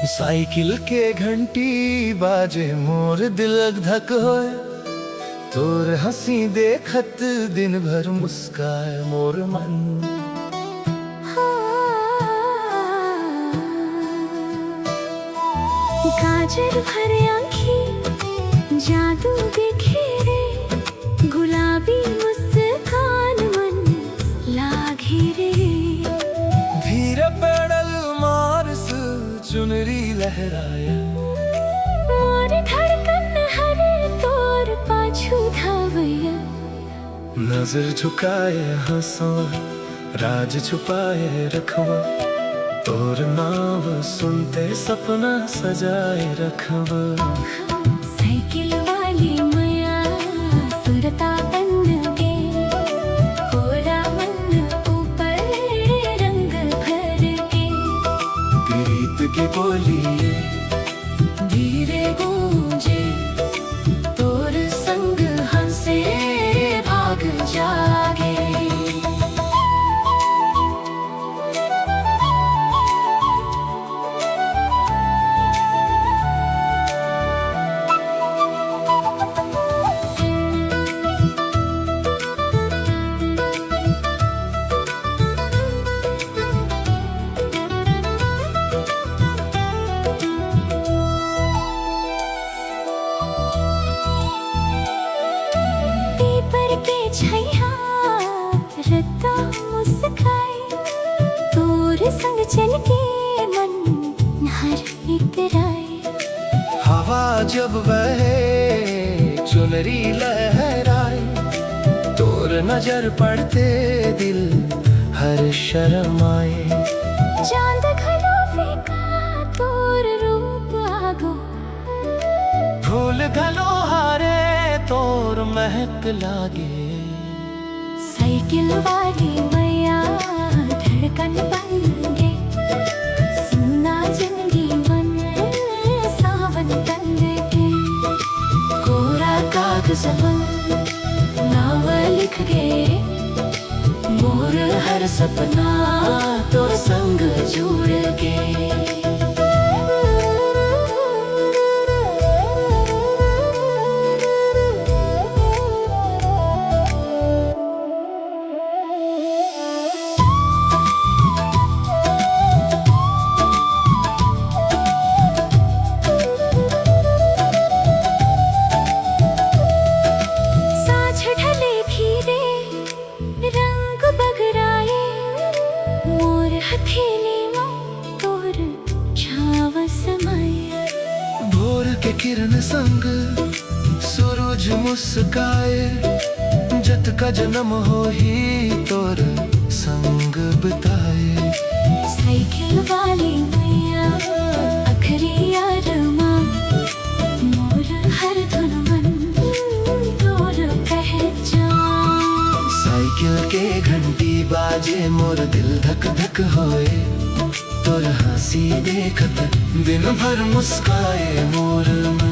Cycle के घंटी बाजे मोर दिल धक होए, तोर हंसी देखत दिन भर मुस्काए मोर मन। गाजर भरे आँखें जादू बिखेरे, गुलाबी मुस्कान मन लागे रे। धीरे पेडल मारस चुनरी लहराया, मोर धड़कन हरे तोर पाछू धावया। नजर झुकाए हंसो राज छुपाए रखवा, तोर नाव सुनते सपना सजाए रखवा। साइकिल वाली मैया सुरता बन के, कोरा मन ऊपर रंग भर के। प्रीत की बोली धीरे गूंजे, तोर संग हंसे भाग जागे। छैया रत्ता मुस्काए, तोर संग चल के मन हर इतराए। हवा जब बहे चुनरी लहराए, तोर नजर पड़ते दिल हर शर्माए। चांद घलो फीका तोर रूप आगो, फूल घलो हारे तोर महक लागे। साइकिल वाली मैया धड़कन बन गे, सुना जिंदगी मन सावन बन के। कोरा कागज नाव लिख गे, मोर हर सपना तोर संग जुड़ के। भोर के किरण संग सूरज मुस्काए, जत का जन्म हो ही तोर संग बिताए। साइकिल वाली मैया अखरी अरमा, मोर हर धुन मन तोर पहचान। साइकिल के घंटी बाजे मोर दिल धक धक होए, तोर हंसी देखत दिन भर मुस्काए मोर मन।